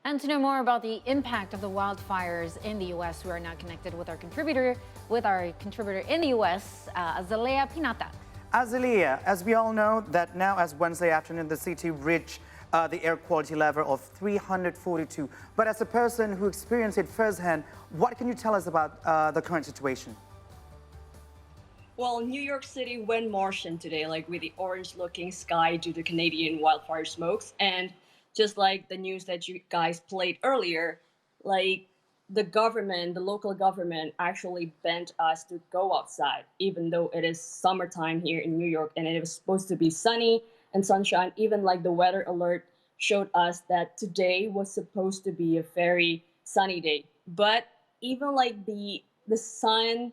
And to know more about the impact of the wildfires in the U.S., we are now connected with our contributor in the U.S., Azalea Pinata. Azalea, as we all know, that now as Wednesday afternoon, the city reached the air quality level of 342. But as a person who experienced it firsthand, what can you tell us about the current situation? Well, New York City went Martian today, like with the orange-looking sky due to Canadian wildfire smokes. And just like the news that you guys played earlier, like the local government actually banned us to go outside, even though it is summertime here in New York and it was supposed to be sunny and sunshine. Even like the weather alert showed us that today was supposed to be a very sunny day. But even like the sunlight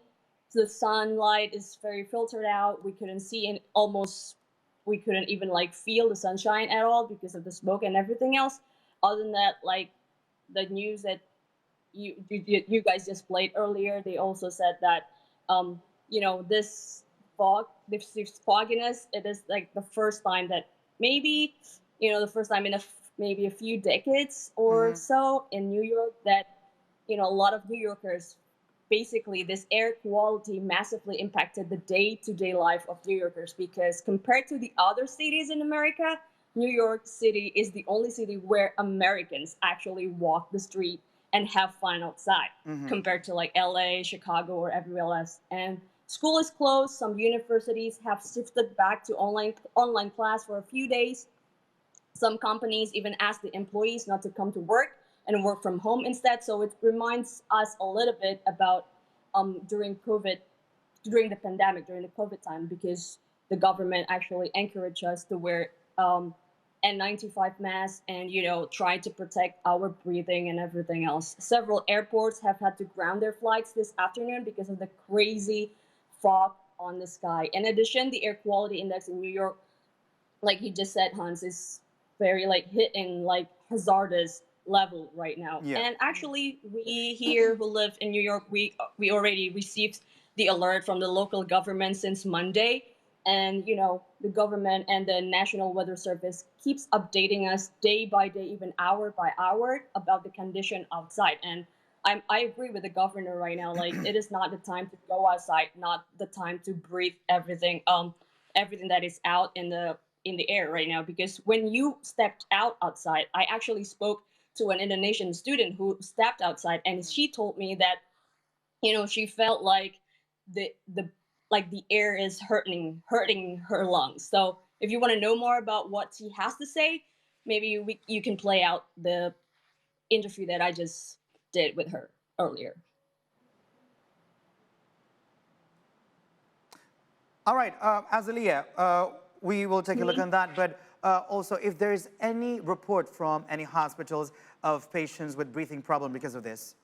is very filtered out. We couldn't see and almost we couldn't even like feel the sunshine at all because of the smoke and everything else. Other than that, like the news that you guys just played earlier, they also said that this this fogginess, it is like the first time that maybe the first time in maybe a few decades or so in New York that a lot of New Yorkers, basically this air quality massively impacted the day-to-day life of New Yorkers, because compared to the other cities in America, New York City is the only city where Americans actually walk the street and have fun outside, compared to like LA, Chicago, or everywhere else. And school is closed. Some universities have shifted back to online class for a few days. Some companies even ask the employees not to come to work and work from home instead. So it reminds us a little bit about during COVID, during the pandemic, during the COVID time, because the government actually encouraged us to wear N95 masks and try to protect our breathing and everything else. Several airports have had to ground their flights this afternoon because of the crazy fog on the sky. In addition, the air quality index in New York, like you just said, Hans, is very like hitting like hazardous level right now. Yeah. And actually, we here who live in New York, we already received the alert from the local government since Monday. And the government and the National Weather Service keeps updating us day by day, even hour by hour, about the condition outside. And I agree with the governor right now. Like, it is not the time to go outside, not the time to breathe everything that is out in the air right now. Because when you stepped outside, I actually spoke to an Indonesian student who stepped outside, and she told me that she felt like the the air is hurting her lungs. So if you want to know more about what she has to say, maybe you can play out the interview that I just did with her earlier. All right, Azalea, we will take a look on that. But also, if there is any report from any hospitals of patients with breathing problem because of this?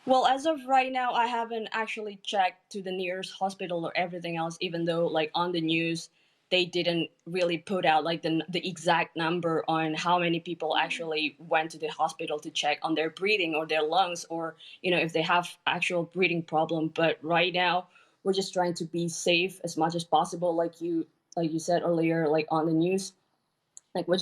Well, as of right now, I haven't actually checked to the nearest hospital or everything else, even though like on the news, they didn't really put out like the exact number on how many people actually went to the hospital to check on their breathing or their lungs, or if they have actual breathing problem. But right now, we're just trying to be safe as much as possible, like you said earlier, like on the news, like what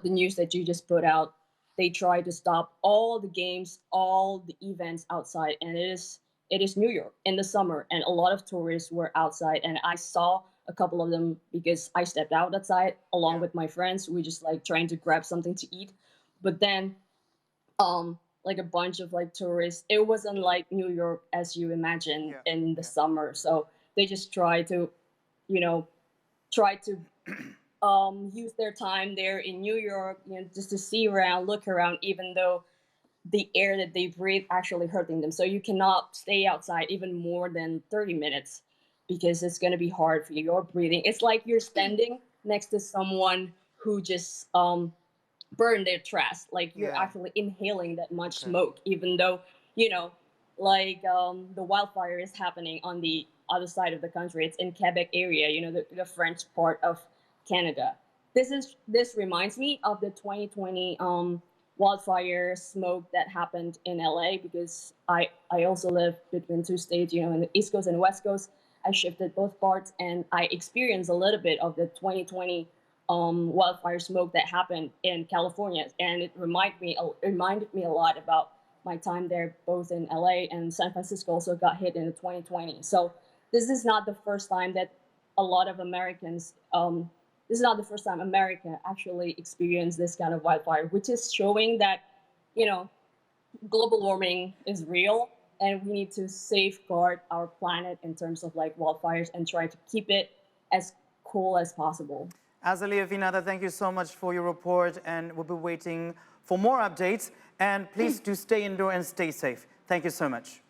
the news that you just put out. They try to stop all the games, all the events outside, and it is New York in the summer, and a lot of tourists were outside, and I saw a couple of them because I stepped out outside along with my friends. We just like trying to grab something to eat, but then like a bunch of like tourists. It wasn't like New York as you imagine in the summer, so they just you know try to use their time there in New York, just to see around, look around, even though the air that they breathe actually hurting them. So you cannot stay outside even more than 30 minutes because it's going to be hard for you. You're breathing. It's like you're standing next to someone who just burned their trash. Like you're actually inhaling that much smoke, even though, you know, the wildfire is happening on the other side of the country. It's in Quebec area, the French part of Canada. This reminds me of the 2020 wildfire smoke that happened in LA, because I also live between two states, in the East Coast and West Coast. I shifted both parts and I experienced a little bit of the 2020 wildfire smoke that happened in California, and it reminded me a lot about my time there, both in LA and San Francisco. Also got hit in 2020. So this is not the first time that a lot of Americans. This is not the first time America actually experienced this kind of wildfire, which is showing that, you know, global warming is real, and we need to safeguard our planet in terms of like wildfires and try to keep it as cool as possible. Azalea Vinata, thank you so much for your report, and we'll be waiting for more updates. And please do stay indoor and stay safe. Thank you so much.